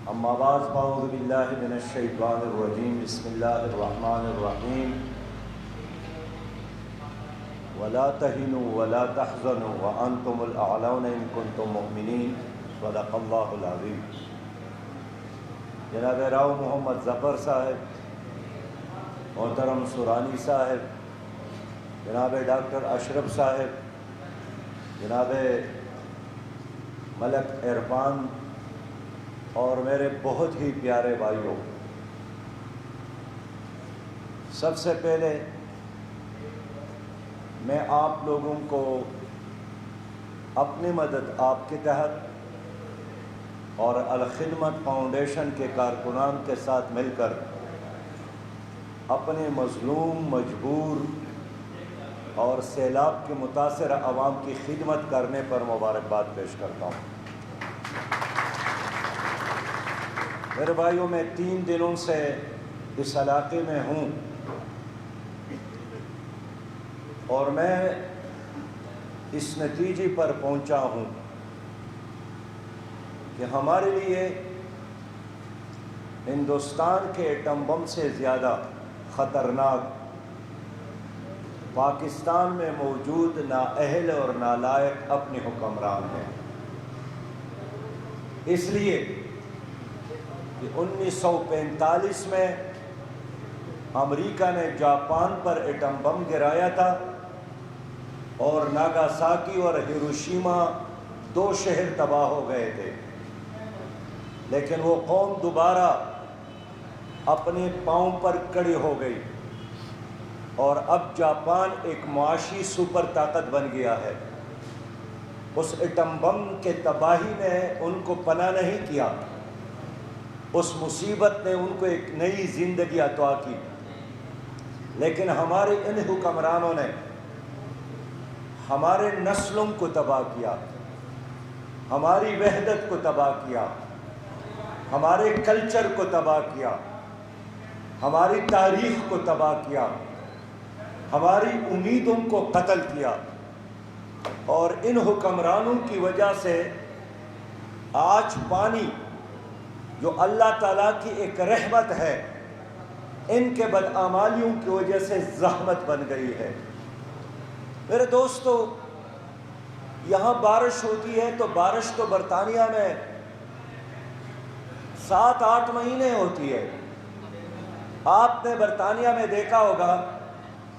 اما بعد فاعوذ باللہ من الشیطان الرجیم بسم اللہ الرحمن الرحیم ولا تہنوا ولا تحزنوا وانتم الاعلون ان کنتم مؤمنین صدق اللہ العظیم۔ جناب راؤ محمد ظفر صاحب، محترم سورانی صاحب، جناب ڈاکٹر اشرف صاحب، جناب ملک عرفان اور میرے بہت ہی پیارے بھائیوں، سب سے پہلے میں آپ لوگوں کو اپنی مدد آپ کے تحت اور الخدمت فاؤنڈیشن کے کارکنان کے ساتھ مل کر اپنے مظلوم، مجبور اور سیلاب کے متاثرہ عوام کی خدمت کرنے پر مبارکباد پیش کرتا ہوں۔ میرے بھائیوں، میں 3 دنوں سے اس علاقے میں ہوں اور میں اس نتیجے پر پہنچا ہوں کہ ہمارے لیے ہندوستان کے ایٹم بم سے زیادہ خطرناک پاکستان میں موجود نااہل اور نالائق اپنے حکمران ہیں۔ اس لیے کہ 1945 میں امریکہ نے جاپان پر ایٹم بم گرایا تھا اور ناگاساکی اور ہیروشیما 2 شہر تباہ ہو گئے تھے، لیکن وہ قوم دوبارہ اپنے پاؤں پر کھڑی ہو گئی اور اب جاپان ایک معاشی سپر طاقت بن گیا ہے۔ اس ایٹم بم کے تباہی نے ان کو پناہ نہیں کیا، اس مصیبت نے ان کو ایک نئی زندگی عطا کی، لیکن ہمارے ان حکمرانوں نے ہمارے نسلوں کو تباہ کیا، ہماری وحدت کو تباہ کیا، ہمارے کلچر کو تباہ کیا، ہماری تاریخ کو تباہ کیا، ہماری امیدوں کو قتل کیا، اور ان حکمرانوں کی وجہ سے آج پانی جو اللہ تعالیٰ کی ایک رحمت ہے، ان کے بدعمالیوں کی وجہ سے زحمت بن گئی ہے۔ میرے دوستو، یہاں بارش ہوتی ہے تو بارش تو برطانیہ میں 7-8 مہینے ہوتی ہے۔ آپ نے برطانیہ میں دیکھا ہوگا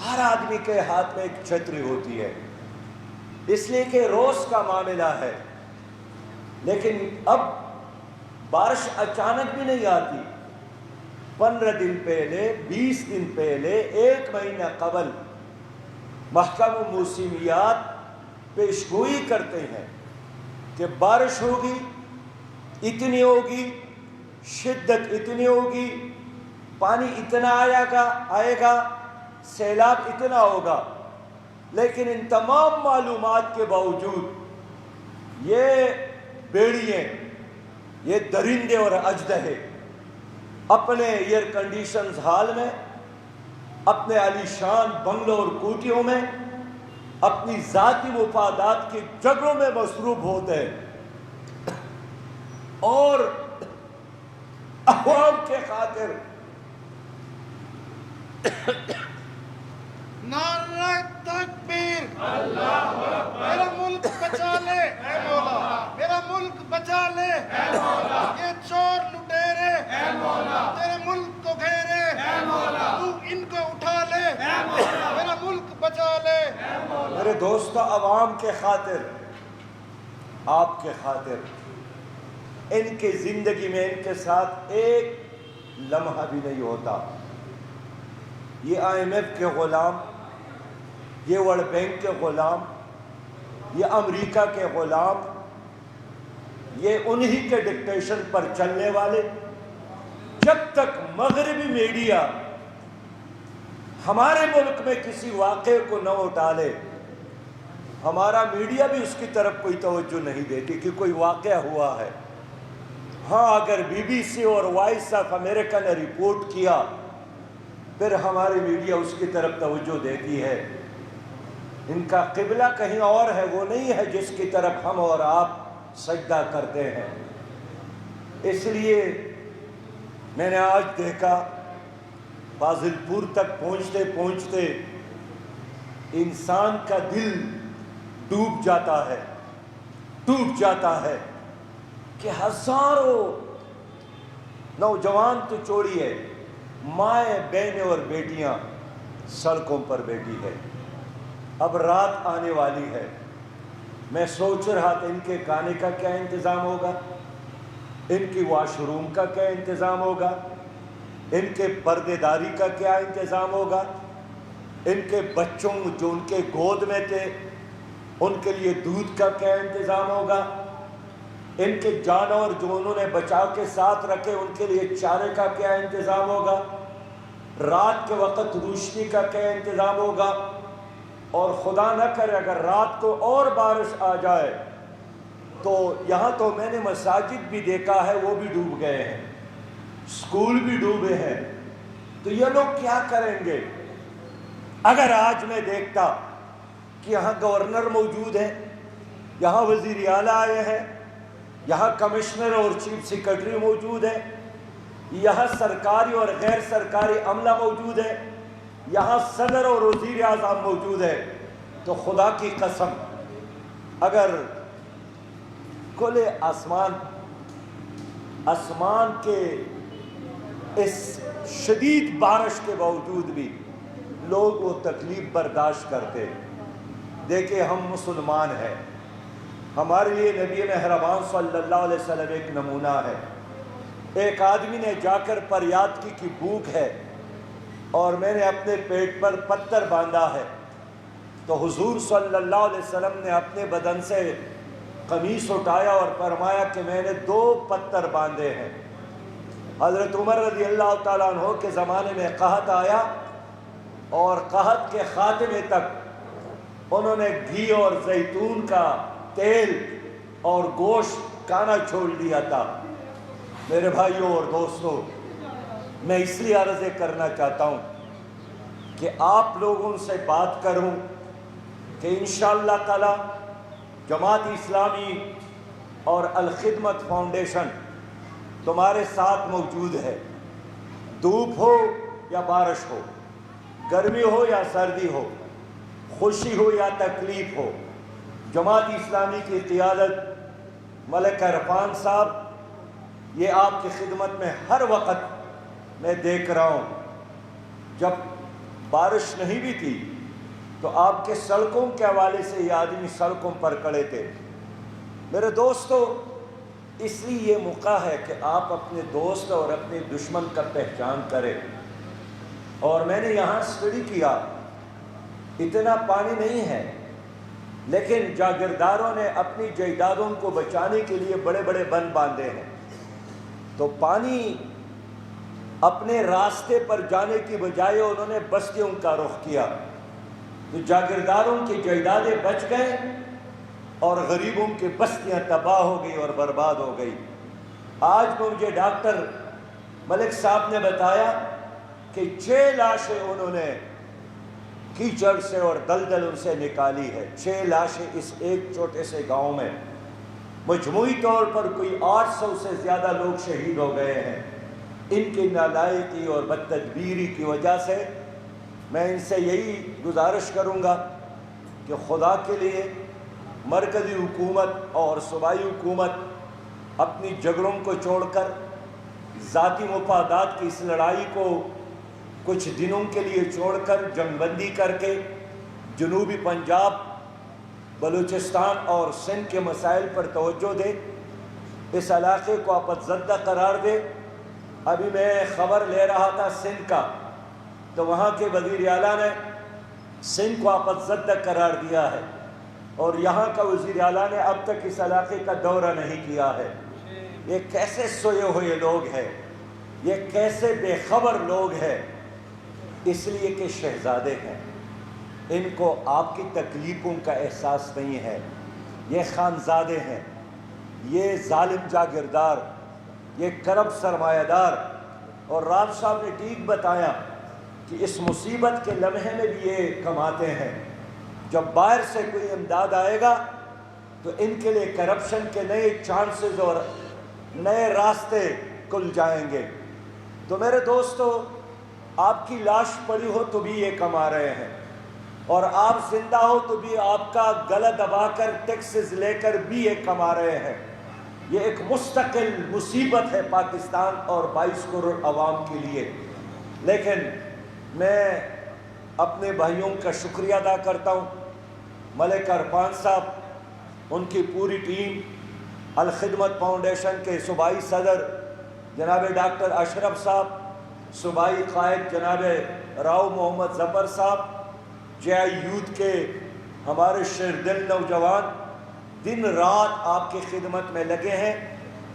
ہر آدمی کے ہاتھ میں ایک چھتری ہوتی ہے، اس لیے کہ روز کا معاملہ ہے۔ لیکن اب بارش اچانک بھی نہیں آتی، 15 دن پہلے، 20 دن پہلے، 1 مہینہ قبل محکمہ موسمیات پیشگوئی کرتے ہیں کہ بارش ہوگی، اتنی ہوگی، شدت اتنی ہوگی، پانی اتنا آئے گا، سیلاب اتنا ہوگا۔ لیکن ان تمام معلومات کے باوجود یہ بیڑیے، یہ درندے اور اژدہے اپنے ایئر کنڈیشنز ہال میں، اپنے عالیشان بنگلوں اور کوٹھیوں میں، اپنی ذاتی مفادات کے جھگڑوں میں مصروف ہوتے ہیں اور عوام کے خاطر نعرہ تکبیر، میرا ملک بچا لے اے مولا، میرا ملک بچا لے اے مولا، یہ چور لٹیرے اے مولا تیرے ملک کو گھیرے اے مولا، تو ان کو اٹھا لے اے مولا، میرا ملک بچا لے اے مولا۔ میرے دوستو، عوام کے خاطر، آپ کے خاطر، ان کی زندگی میں ان کے ساتھ ایک لمحہ بھی نہیں ہوتا۔ یہ IMF کے غلام، یہ ورلڈ بینک کے غلام، یہ امریکہ کے غلام، یہ انہی کے ڈکٹیشن پر چلنے والے، جب تک مغربی میڈیا ہمارے ملک میں کسی واقعے کو نہ اٹھالے، ہمارا میڈیا بھی اس کی طرف کوئی توجہ نہیں دیتی کہ کوئی واقعہ ہوا ہے۔ ہاں، اگر BBC اور وائس آف امریکہ نے رپورٹ کیا، پھر ہماری میڈیا اس کی طرف توجہ دیتی ہے۔ ان کا قبلہ کہیں اور ہے، وہ نہیں ہے جس کی طرف ہم اور آپ سجدہ کرتے ہیں۔ اس لیے میں نے آج دیکھا فاضل پور تک پہنچتے پہنچتے انسان کا دل ڈوب جاتا ہے کہ ہزاروں نوجوان تو چھوڑیے، مائیں بہنیں اور بیٹیاں سڑکوں پر بیٹھی ہے۔ اب رات آنے والی ہے، میں سوچ رہا تھا ان کے کھانے کا کیا انتظام ہوگا، ان کی واش روم کا کیا انتظام ہوگا، ان کے پردے داری کا کیا انتظام ہوگا، ان کے بچوں جو ان کے گود میں تھے ان کے لیے دودھ کا کیا انتظام ہوگا، ان کے جانور جو انہوں نے بچا کے ساتھ رکھے ان کے لیے چارے کا کیا انتظام ہوگا، رات کے وقت روشنی کا کیا انتظام ہوگا، اور خدا نہ کرے اگر رات کو اور بارش آ جائے تو یہاں تو میں نے مساجد بھی دیکھا ہے وہ بھی ڈوب گئے ہیں، اسکول بھی ڈوبے ہیں، تو یہ لوگ کیا کریں گے؟ اگر آج میں دیکھتا کہ یہاں گورنر موجود ہیں، یہاں وزیر اعلیٰ آئے ہیں، یہاں کمشنر اور چیف سیکرٹری موجود ہیں، یہاں سرکاری اور غیر سرکاری عملہ موجود ہے، یہاں صدر اور وزیر اعظم موجود ہے، تو خدا کی قسم اگر کھلے آسمان کے اس شدید بارش کے باوجود بھی لوگ وہ تکلیف برداشت کرتے۔ دیکھیں ہم مسلمان ہیں، ہمارے لیے نبی مہربان صلی اللہ علیہ وسلم ایک نمونہ ہے۔ ایک آدمی نے جا کر فریاد کی کہ بھوک ہے اور میں نے اپنے پیٹ پر پتھر باندھا ہے، تو حضور صلی اللہ علیہ وسلم نے اپنے بدن سے قمیص اٹھایا اور فرمایا کہ میں نے 2 پتھر باندھے ہیں۔ حضرت عمر رضی اللہ تعالیٰ عنہ کے زمانے میں قحط آیا اور قحط کے خاتمے تک انہوں نے گھی اور زیتون کا تیل اور گوشت کھانا چھوڑ دیا تھا۔ میرے بھائیوں اور دوستوں، میں اس لیے عرض کرنا چاہتا ہوں کہ آپ لوگوں سے بات کروں کہ انشاءاللہ تعالی جماعت اسلامی اور الخدمت فاؤنڈیشن تمہارے ساتھ موجود ہے، دھوپ ہو یا بارش ہو، گرمی ہو یا سردی ہو، خوشی ہو یا تکلیف ہو۔ جماعت اسلامی کی قیادت ملک عرفان صاحب یہ آپ کی خدمت میں ہر وقت میں دیکھ رہا ہوں۔ جب بارش نہیں بھی تھی تو آپ کے سڑکوں کے حوالے سے یہ آدمی سڑکوں پر کھڑے تھے۔ میرے دوستو، اس لیے یہ موقع ہے کہ آپ اپنے دوست اور اپنے دشمن کا پہچان کریں۔ اور میں نے یہاں اسٹڈی کیا، اتنا پانی نہیں ہے، لیکن جاگیرداروں نے اپنی جائیدادوں کو بچانے کے لیے بڑے بڑے بند باندھے ہیں، تو پانی اپنے راستے پر جانے کی بجائے انہوں نے بستیوں کا رخ کیا، تو جاگیرداروں کی جائیدادیں بچ گئے اور غریبوں کی بستیاں تباہ ہو گئی اور برباد ہو گئی۔ آج مجھے ڈاکٹر ملک صاحب نے بتایا کہ 6 لاشیں انہوں نے کیچڑ سے اور دلدل سے نکالی ہے، 6 لاشیں اس ایک چھوٹے سے گاؤں میں۔ مجموعی طور پر کوئی 800 سے زیادہ لوگ شہید ہو گئے ہیں ان کی نالائقی اور بدتدبیری کی وجہ سے۔ میں ان سے یہی گزارش کروں گا کہ خدا کے لیے مرکزی حکومت اور صوبائی حکومت اپنی جھگڑوں کو چھوڑ کر ذاتی مفادات کی اس لڑائی کو کچھ دنوں کے لیے چھوڑ کر جنگ بندی کر کے جنوبی پنجاب، بلوچستان اور سندھ کے مسائل پر توجہ دے، اس علاقے کو آپت زدہ قرار دے۔ ابھی میں خبر لے رہا تھا سندھ کا، تو وہاں کے وزیر اعلیٰ نے سندھ کو آپت زدہ قرار دیا ہے، اور یہاں کا وزیر اعلیٰ نے اب تک اس علاقے کا دورہ نہیں کیا ہے۔ یہ کیسے سوئے ہوئے لوگ ہیں، یہ کیسے بے خبر لوگ ہیں؟ اس لیے کہ شہزادے ہیں، ان کو آپ کی تکلیفوں کا احساس نہیں ہے۔ یہ خانزادے ہیں، یہ ظالم جاگیردار، یہ کرب سرمایہ دار۔ اور راب صاحب نے ٹھیک بتایا کہ اس مصیبت کے لمحے میں بھی یہ کماتے ہیں، جب باہر سے کوئی امداد آئے گا تو ان کے لیے کرپشن کے نئے چانسز اور نئے راستے کھل جائیں گے۔ تو میرے دوستو، آپ کی لاش پڑی ہو تو بھی یہ کما رہے ہیں، اور آپ زندہ ہو تو بھی آپ کا گلا دبا کر ٹیکسز لے کر بھی یہ کما رہے ہیں۔ یہ ایک مستقل مصیبت ہے پاکستان اور 22 کروڑ عوام کے لیے۔ لیکن میں اپنے بھائیوں کا شکریہ ادا کرتا ہوں، ملک عرفان صاحب، ان کی پوری ٹیم، الخدمت فاؤنڈیشن کے صوبائی صدر جناب ڈاکٹر اشرف صاحب، صوبائی قائد جناب راؤ محمد ظفر صاحب، جے آئی یوتھ کے ہمارے شیردل نوجوان دن رات آپ کی خدمت میں لگے ہیں،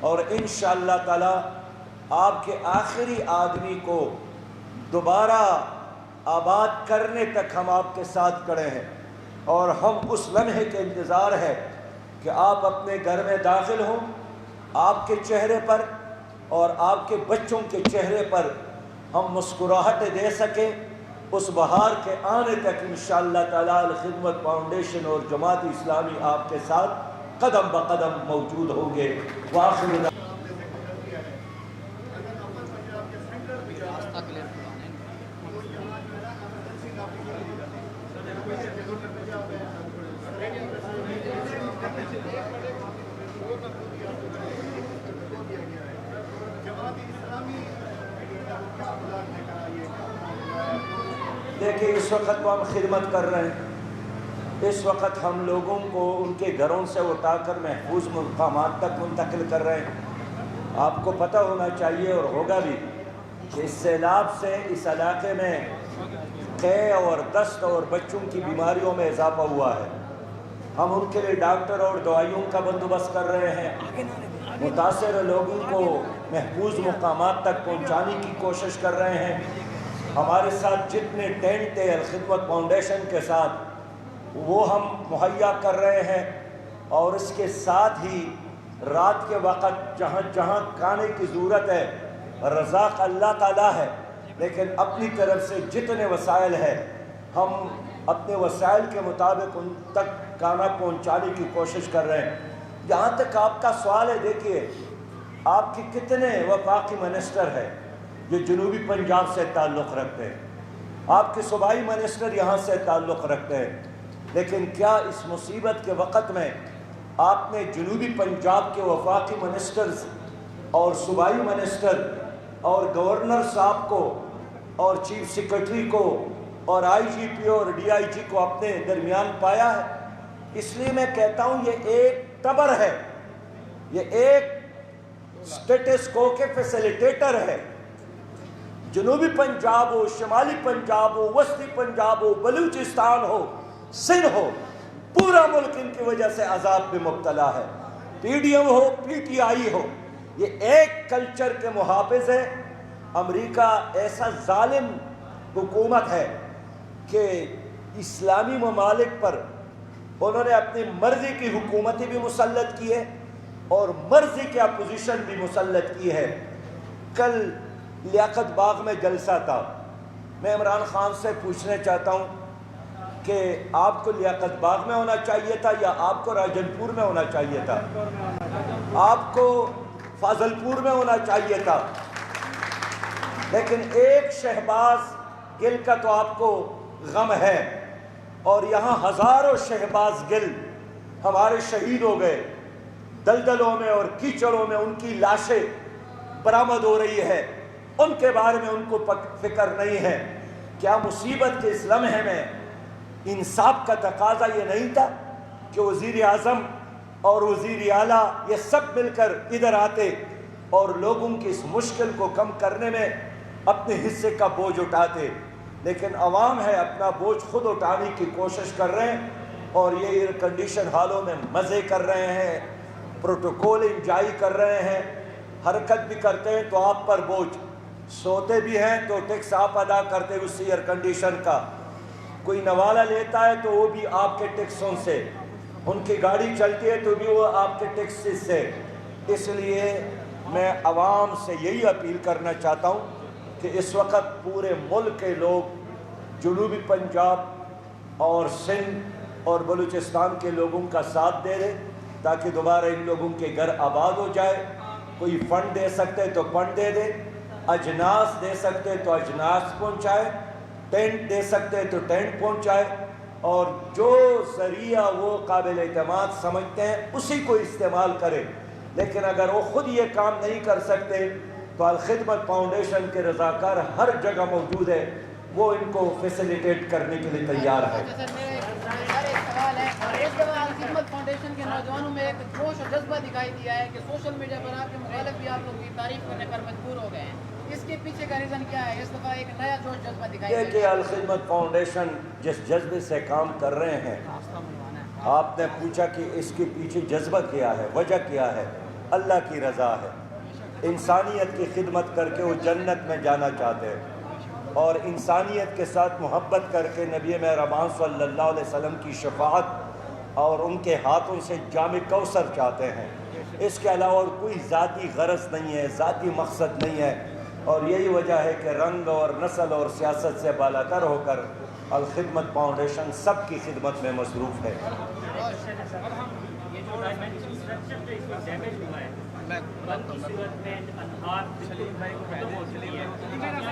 اور انشاءاللہ تعالی آپ کے آخری آدمی کو دوبارہ آباد کرنے تک ہم آپ کے ساتھ کھڑے ہیں، اور ہم اس لمحے کے انتظار ہے کہ آپ اپنے گھر میں داخل ہوں، آپ کے چہرے پر اور آپ کے بچوں کے چہرے پر ہم مسکراہٹیں دے سکیں۔ اس بہار کے آنے تک انشاءاللہ تعالیٰ الخدمت فاؤنڈیشن اور جماعت اسلامی آپ کے ساتھ قدم بقدم موجود ہوں گے۔ وآخر دیکھیں، اس وقت تو ہم خدمت کر رہے ہیں، اس وقت ہم لوگوں کو ان کے گھروں سے اٹھا کر محفوظ مقامات تک منتقل کر رہے ہیں۔ آپ کو پتہ ہونا چاہیے اور ہوگا بھی کہ اس سیلاب سے اس علاقے میں قے اور دست اور بچوں کی بیماریوں میں اضافہ ہوا ہے۔ ہم ان کے لیے ڈاکٹر اور دوائیوں کا بندوبست کر رہے ہیں، متاثر لوگوں کو محفوظ مقامات تک پہنچانے کی کوشش کر رہے ہیں۔ ہمارے ساتھ جتنے ٹینٹ تھے الخدمت فاؤنڈیشن کے ساتھ وہ ہم مہیا کر رہے ہیں، اور اس کے ساتھ ہی رات کے وقت جہاں جہاں کھانے کی ضرورت ہے، رزاق اللہ تعالیٰ ہے، لیکن اپنی طرف سے جتنے وسائل ہیں ہم اپنے وسائل کے مطابق ان تک کھانا پہنچانے کی کوشش کر رہے ہیں۔ جہاں تک آپ کا سوال ہے، دیکھیے آپ کی کتنے وفاقی منسٹر ہیں جو جنوبی پنجاب سے تعلق رکھتے ہیں، آپ کے صوبائی منسٹر یہاں سے تعلق رکھتے ہیں، لیکن کیا اس مصیبت کے وقت میں آپ نے جنوبی پنجاب کے وفاقی منسٹرز اور صوبائی منسٹر اور گورنر صاحب کو اور چیف سیکرٹری کو اور آئی جی پی اور ڈی آئی جی کو اپنے درمیان پایا ہے؟ اس لیے میں کہتا ہوں یہ ایک ٹبر ہے، یہ ایک سٹیٹس کو کے فیسیلیٹیٹر ہے۔ جنوبی پنجاب ہو، شمالی پنجاب ہو، وسطی پنجاب ہو، بلوچستان ہو، سندھ ہو، پورا ملک ان کی وجہ سے عذاب میں مبتلا ہے۔ پی ڈی ایم ہو، پی ٹی آئی ہو، یہ ایک کلچر کے محافظ ہے۔ امریکہ ایسا ظالم حکومت ہے کہ اسلامی ممالک پر انہوں نے اپنی مرضی کی حکومتیں بھی مسلط کی ہے اور مرضی کی اپوزیشن بھی مسلط کی ہے۔ کل لیاقت باغ میں جلسہ تھا، میں عمران خان سے پوچھنا چاہتا ہوں کہ آپ کو لیاقت باغ میں ہونا چاہیے تھا یا آپ کو راجن پور میں ہونا چاہیے تھا؟ آپ کو فاضل پور میں ہونا چاہیے تھا، لیکن ایک شہباز گل کا تو آپ کو غم ہے، اور یہاں ہزاروں شہباز گل ہمارے شہید ہو گئے، دلدلوں میں اور کیچڑوں میں ان کی لاشیں برآمد ہو رہی ہے، ان کے بارے میں ان کو فکر نہیں ہے۔ کیا مصیبت کے اس لمحے میں انصاف کا تقاضا یہ نہیں تھا کہ وزیر اعظم اور وزیر اعلیٰ یہ سب مل کر ادھر آتے اور لوگوں کی اس مشکل کو کم کرنے میں اپنے حصے کا بوجھ اٹھاتے؟ لیکن عوام ہے اپنا بوجھ خود اٹھانے کی کوشش کر رہے ہیں، اور یہ ایئر کنڈیشن ہالوں میں مزے کر رہے ہیں، پروٹوکول انجائی کر رہے ہیں، حرکت بھی کرتے ہیں تو آپ پر بوجھ، سوتے بھی ہیں تو ٹیکس آپ ادا کرتے اس ایئر کنڈیشن کا، کوئی نوالہ لیتا ہے تو وہ بھی آپ کے ٹیکسوں سے، ان کی گاڑی چلتی ہے تو بھی وہ آپ کے ٹیکس سے۔ اس لیے میں عوام سے یہی اپیل کرنا چاہتا ہوں کہ اس وقت پورے ملک کے لوگ جنوبی پنجاب اور سندھ اور بلوچستان کے لوگوں کا ساتھ دے دیں تاکہ دوبارہ ان لوگوں کے گھر آباد ہو جائے، کوئی فنڈ دے سکتے تو فنڈ دے دے، اجناس دے سکتے تو اجناس پہنچائے، ٹینٹ دے سکتے تو ٹینٹ پہنچائے، اور جو ذریعہ وہ قابل اعتماد سمجھتے ہیں اسی کو استعمال کرے۔ لیکن اگر وہ خود یہ کام نہیں کر سکتے تو الخدمت فاؤنڈیشن کے رضاکار ہر جگہ موجود ہے، وہ ان کو فیسیلیٹیٹ کرنے کے لیے تیار ہے۔ سر ایک سوال ہے، اس دفعہ الخدمت فاؤنڈیشن کے نوجوانوں میں ایک جوش و جذبہ دکھائی دیا ہے کہ سوشل میڈیا پر آپ کے مخالف بھی آپ لوگ کی تعریف کرنے پر مجبور ہو گئے ہیں، اس کے پیچھے کا ریزن کیا ہے؟ اس دفعہ ایک نیا جوش جذبہ دکھائی یہ دیا کہ الخدمت فاؤنڈیشن جس جذبے سے کام کر رہے ہیں، آپ نے پوچھا کہ اس کے پیچھے جذبہ کیا ہے، وجہ کیا ہے؟ اللہ کی رضا ہے۔ انسانیت کی خدمت کر کے وہ جنت میں جانا چاہتے ہیں، اور انسانیت کے ساتھ محبت کر کے نبی مہربان صلی اللہ علیہ وسلم کی شفاعت اور ان کے ہاتھوں سے جام کوثر چاہتے ہیں۔ اس کے علاوہ اور کوئی ذاتی غرض نہیں ہے، ذاتی مقصد نہیں ہے، اور یہی وجہ ہے کہ رنگ اور نسل اور سیاست سے بالاتر ہو کر الخدمت فاؤنڈیشن سب کی خدمت میں مصروف ہے۔ یہ جو ڈائمنشن اسٹرکچر جو اس میں ڈیمیج ہوا ہے، بند کی صورت میں انہار ختم ہو چکی ہے،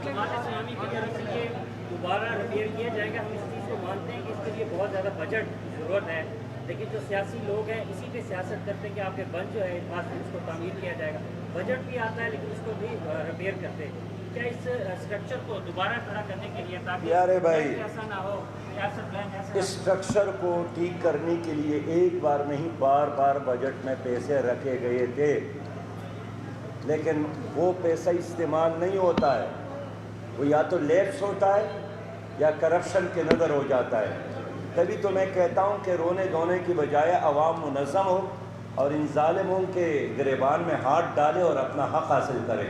جماعت اسلامی کی طرف سے یہ دوبارہ ریپیئر کیا جائے گا۔ ہم اس چیز کو مانتے ہیں کہ اس کے لیے بہت زیادہ بجٹ کی ضرورت ہے، لیکن جو سیاسی لوگ ہیں اسی پہ سیاست کرتے ہیں کہ آپ کے بند جو ہے اس کو تعمیر کیا جائے گا، بجٹ بھی آتا ہے لیکن اس کو بھی ریپیئر کرتے ہیں۔ کیا اس اسٹرکچر کو دوبارہ کھڑا کرنے کے لیے تاکہ پیارے بھائی، ایسا نہ ہو، اس اسٹرکچر کو ٹھیک کرنے کے لیے ایک بار نہیں بار بار بجٹ میں پیسے رکھے گئے تھے، لیکن وہ پیسہ استعمال نہیں ہوتا ہے، وہ یا تو لیپس ہوتا ہے یا کرپشن کے نظر ہو جاتا ہے۔ تبھی تو میں کہتا ہوں کہ رونے دھونے کی بجائے عوام منظم ہو اور ان ظالموں کے گریبان میں ہاتھ ڈالے اور اپنا حق حاصل کرے۔